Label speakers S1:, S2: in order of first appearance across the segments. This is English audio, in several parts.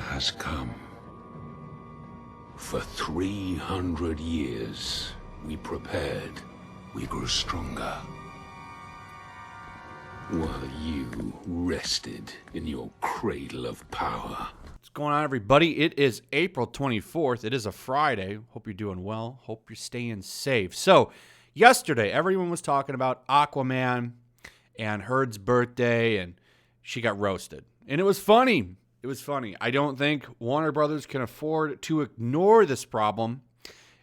S1: has come. For 300 years, we prepared, we grew stronger. While you rested in your cradle of power.
S2: What's going on, everybody? It is April 24th. It is a Friday. Hope you're doing well. Hope you're staying safe. So, yesterday, everyone was talking about Aquaman and Heard's birthday, and she got roasted. And it was funny. It was funny. I don't think Warner Brothers can afford to ignore this problem.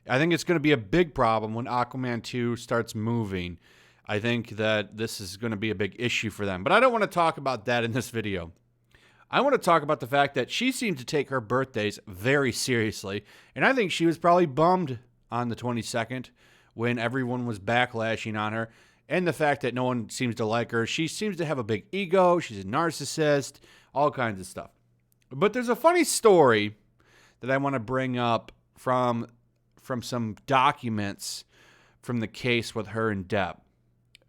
S2: I think it's going to be a big problem when Aquaman 2 starts moving. I think that this is going to be a big issue for them. But I don't want to talk about that in this video. I want to talk about the fact that she seemed to take her birthdays very seriously. And I think she was probably bummed on the 22nd when everyone was backlashing on her. And the fact that no one seems to like her. She seems to have a big ego. She's a narcissist. All kinds of stuff. But there's a funny story that I want to bring up from some documents from the case with her and Depp.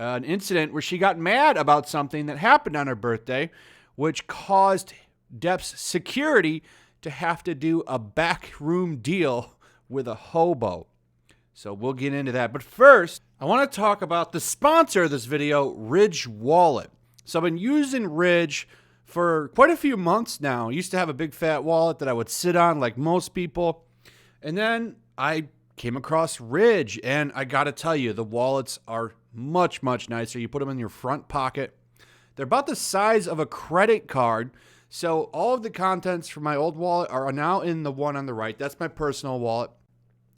S2: An incident where she got mad about something that happened on her birthday, which caused Depp's security to have to do a backroom deal with a hobo. So we'll get into that. But first, I want to talk about the sponsor of this video, Ridge Wallet. So I've been using Ridge for quite a few months now. I used to have a big fat wallet that I would sit on like most people. And then I came across Ridge, and I got to tell you, the wallets are much, much nicer. You put them in your front pocket. They're about the size of a credit card. So all of the contents from my old wallet are now in the one on the right. That's my personal wallet.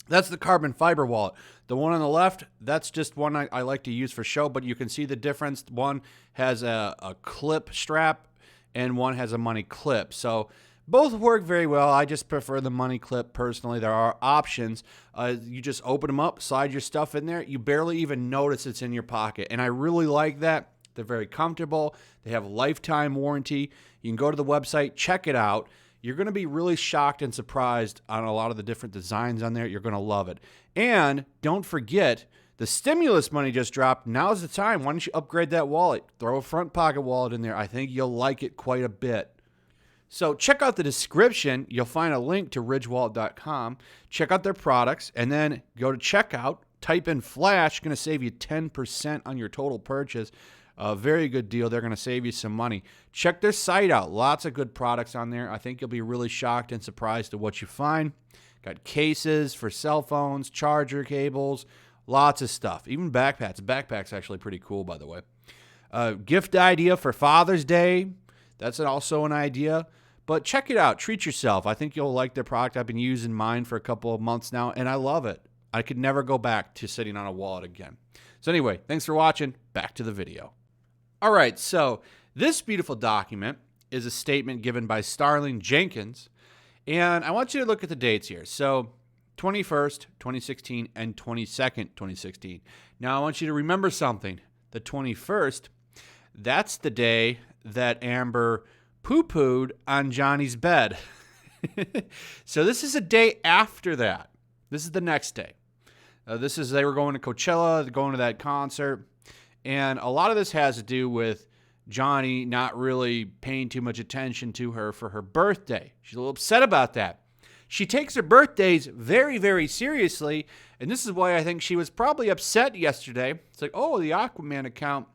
S2: That's the carbon fiber wallet. The one on the left, that's just one I like to use for show, but you can see the difference. One has a clip strap, and one has a money clip. So both work very well. I just prefer the money clip personally. There are options. You just open them up, slide your stuff in there. You barely even notice it's in your pocket. And I really like that. They're very comfortable. They have a lifetime warranty. You can go to the website, check it out. You're going to be really shocked and surprised on a lot of the different designs on there. You're going to love it. And don't forget, the stimulus money just dropped. Now's the time. Why don't you upgrade that wallet? Throw a front pocket wallet in there. I think you'll like it quite a bit. So check out the description. You'll find a link to ridgewallet.com. Check out their products, and then go to checkout. Type in Flash. Going to save you 10% on your total purchase. A very good deal. They're going to save you some money. Check their site out. Lots of good products on there. I think you'll be really shocked and surprised at what you find. Got cases for cell phones, charger cables, lots of stuff. Even backpacks. The backpack's actually pretty cool, by the way. Gift idea for Father's Day. That's also an idea. But check it out. Treat yourself. I think you'll like their product. I've been using mine for a couple of months now, and I love it. I could never go back to sitting on a wallet again. So anyway, thanks for watching. Back to the video. All right, so this beautiful document is a statement given by Starling Jenkins, and I want you to look at the dates here. So 21st, 2016, and 22nd, 2016. Now I want you to remember something. The 21st, that's the day that Amber poo-pooed on Johnny's bed. So this is a day after that. This is the next day. They were going to Coachella, going to that concert. And a lot of this has to do with Johnny not really paying too much attention to her for her birthday. She's a little upset about that. She takes her birthdays very, very seriously. And this is why I think she was probably upset yesterday. It's like, oh, the Aquaman account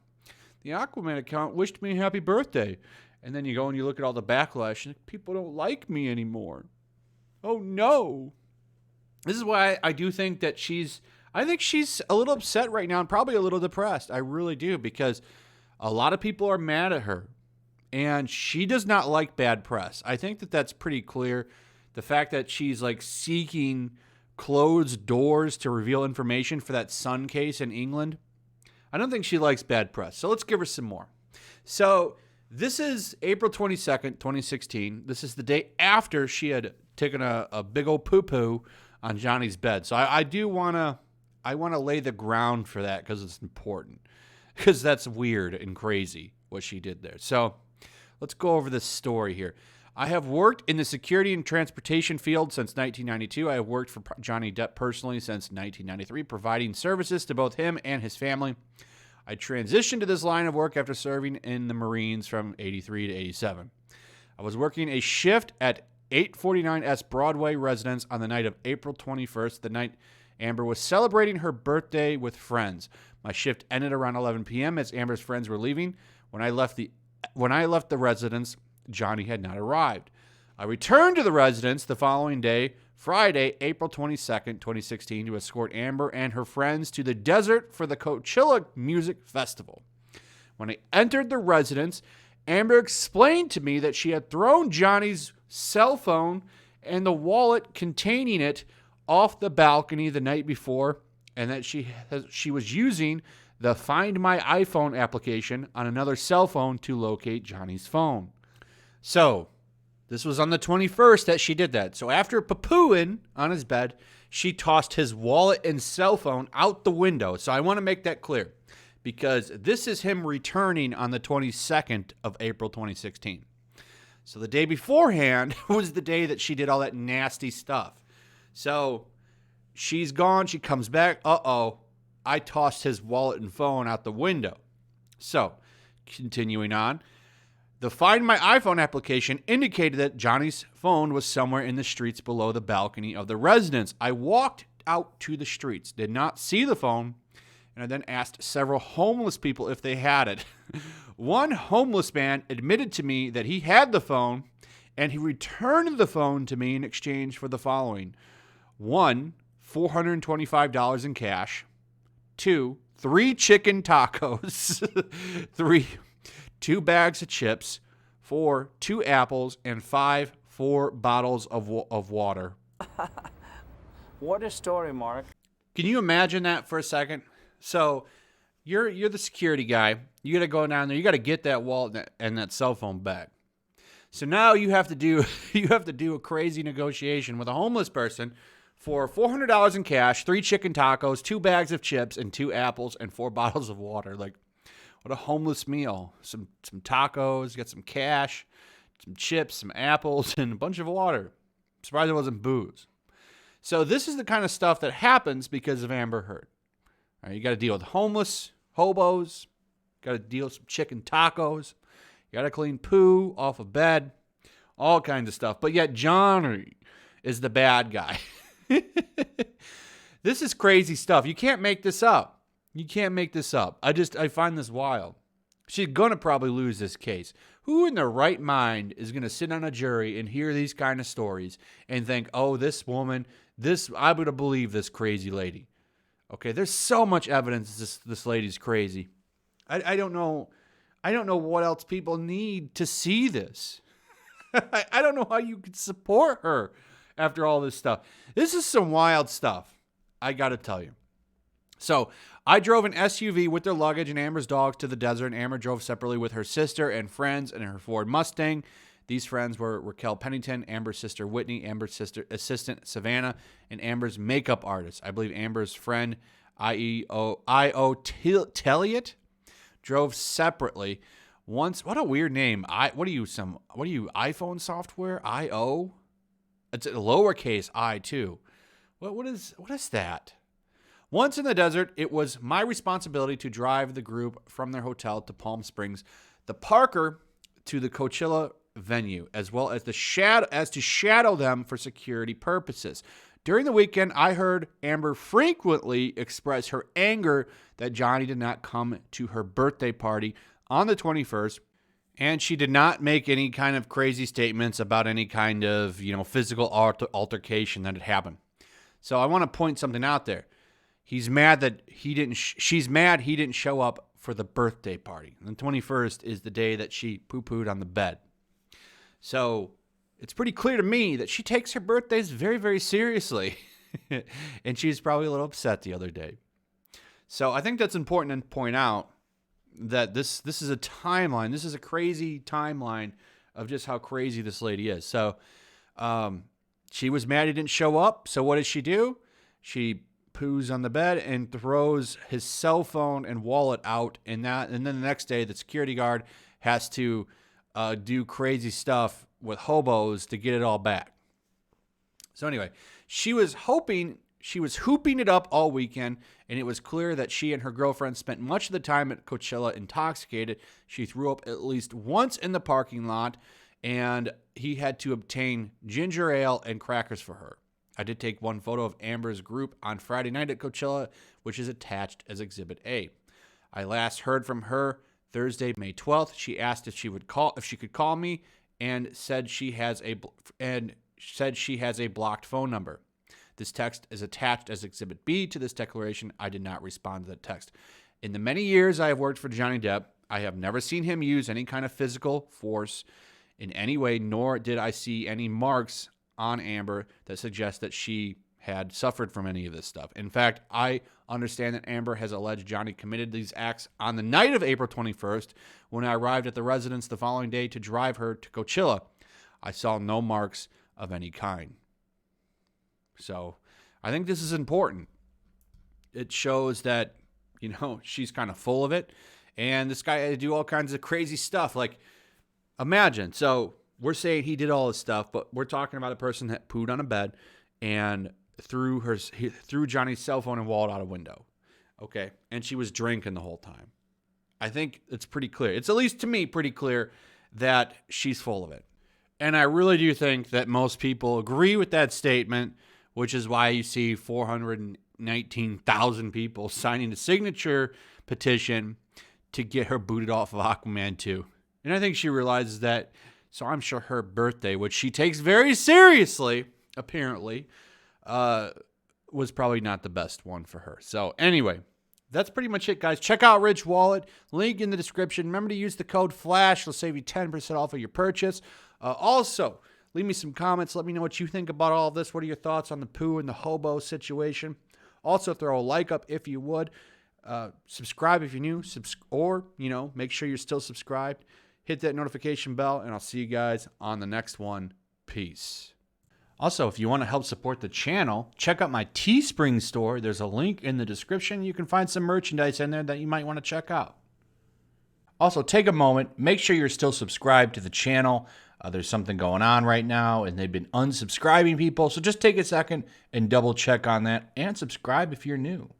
S2: wished me a happy birthday. And then you go and you look at all the backlash, and people don't like me anymore. Oh, no. This is why I do think that she's a little upset right now and probably a little depressed. I really do, because a lot of people are mad at her, and she does not like bad press. I think that that's pretty clear. The fact that she's like seeking closed doors to reveal information for that Sun case in England, I don't think she likes bad press. So let's give her some more. So this is April 22nd, 2016. This is the day after she had taken a big old poo-poo on Johnny's bed. So I want to lay the ground for that, because it's important. Because that's weird and crazy what she did there. So let's go over this story here. I have worked in the security and transportation field since 1992. I have worked for Johnny Depp personally since 1993, providing services to both him and his family. I transitioned to this line of work after serving in the Marines from 83 to 87. I was working a shift at 849 S Broadway residence on the night of April 21st, the night Amber was celebrating her birthday with friends. My shift ended around 11 p.m. as Amber's friends were leaving. When I left the residence, Johnny had not arrived. I returned to the residence the following day, Friday, April 22nd, 2016, to escort Amber and her friends to the desert for the Coachella Music Festival. When I entered the residence, Amber explained to me that she had thrown Johnny's cell phone and the wallet containing it off the balcony the night before, and that she was using the Find My iPhone application on another cell phone to locate Johnny's phone. So, this was on the 21st that she did that. So after poo-pooing on his bed, she tossed his wallet and cell phone out the window. So I want to make that clear, because this is him returning on the 22nd of April 2016. So the day beforehand was the day that she did all that nasty stuff. So she's gone. She comes back. Uh-oh, I tossed his wallet and phone out the window. So continuing on, the Find My iPhone application indicated that Johnny's phone was somewhere in the streets below the balcony of the residence. I walked out to the streets, did not see the phone, and I then asked several homeless people if they had it. One homeless man admitted to me that he had the phone, and he returned the phone to me in exchange for the following. 1, $425 in cash. 2, 3 chicken tacos. 3, 2 bags of chips. 4, 2 apples. And 5, 4 bottles of water.
S3: What a story, Mark.
S2: Can you imagine that for a second? So you're the security guy. You got to go down there. You got to get that wallet and that cell phone back. So now you have to do a crazy negotiation with a homeless person for $400 in cash, 3 chicken tacos, 2 bags of chips, and 2 apples, and 4 bottles of water. Like, what a homeless meal. Some tacos, you got some cash, some chips, some apples, and a bunch of water. I'm surprised it wasn't booze. So this is the kind of stuff that happens because of Amber Heard. All right, you got to deal with homeless, hobos, got to deal with some chicken tacos, you got to clean poo off a bed, all kinds of stuff. But yet Johnny is the bad guy. This is crazy stuff. You can't make this up. You can't make this up. I find this wild. She's going to probably lose this case. Who in their right mind is going to sit on a jury and hear these kind of stories and think, oh, this woman, I'm going to believe this crazy lady. Okay, there's so much evidence this lady's crazy. I don't know what else people need to see this. I don't know how you could support her after all this stuff. This is some wild stuff, I got to tell you. So I drove an SUV with their luggage and Amber's dogs to the desert, and Amber drove separately with her sister and friends in her Ford Mustang. These friends were Raquel Pennington, Amber's sister Whitney, Amber's sister assistant Savannah, and Amber's makeup artist. I believe Amber's friend I.O. Telliot drove separately. Once, what a weird name. What are you iPhone software? I.O. It's a lowercase I too. What is that? Once in the desert, it was my responsibility to drive the group from their hotel to Palm Springs, the Parker to the Coachella venue, as well as to shadow them for security purposes. During the weekend, I heard Amber frequently express her anger that Johnny did not come to her birthday party on the 21st, and she did not make any kind of crazy statements about any kind of, physical altercation that had happened. So I want to point something out there. He's mad that she's mad he didn't show up for the birthday party. And the 21st is the day that she poo-pooed on the bed. So it's pretty clear to me that she takes her birthdays very, very seriously. And she's probably a little upset the other day. So I think that's important to point out that this is a timeline. This is a crazy timeline of just how crazy this lady is. So she was mad he didn't show up. So what does she do? She poos on the bed and throws his cell phone and wallet out, and then the next day the security guard has to do crazy stuff with hobos to get it all back. So anyway, she was hooping it up all weekend, and it was clear that she and her girlfriend spent much of the time at Coachella intoxicated. She threw up at least once in the parking lot, and he had to obtain ginger ale and crackers for her. I did take one photo of Amber's group on Friday night at Coachella, which is attached as Exhibit A. I last heard from her Thursday, May 12th. She asked if she could call me, and said she has a blocked phone number. This text is attached as Exhibit B to this declaration. I did not respond to that text. In the many years I have worked for Johnny Depp, I have never seen him use any kind of physical force in any way, nor did I see any marks on Amber that suggest that she had suffered from any of this stuff. In fact, I understand that Amber has alleged Johnny committed these acts on the night of April 21st when I arrived at the residence the following day to drive her to Coachella. I saw no marks of any kind. So I think this is important. It shows that, she's kind of full of it. And this guy had to do all kinds of crazy stuff. Like, imagine. So we're saying he did all this stuff, but we're talking about a person that pooed on a bed and threw Johnny's cell phone and walled out a window. Okay. And she was drinking the whole time. I think it's pretty clear. It's, at least to me, pretty clear that she's full of it. And I really do think that most people agree with that statement, which is why you see 419,000 people signing the signature petition to get her booted off of Aquaman 2. And I think she realizes that, so I'm sure her birthday, which she takes very seriously, apparently, was probably not the best one for her. So anyway, that's pretty much it, guys. Check out Rich Wallet. Link in the description. Remember to use the code FLASH. It'll save you 10% off of your purchase. Also, leave me some comments. Let me know what you think about all of this. What are your thoughts on the poo and the hobo situation? Also, throw a like up if you would. Subscribe if you're new. Make sure you're still subscribed. Hit that notification bell, and I'll see you guys on the next one. Peace. Also, if you want to help support the channel, check out my Teespring store. There's a link in the description. You can find some merchandise in there that you might want to check out. Also, take a moment. Make sure you're still subscribed to the channel. There's something going on right now, and they've been unsubscribing people. So just take a second and double check on that, and subscribe if you're new.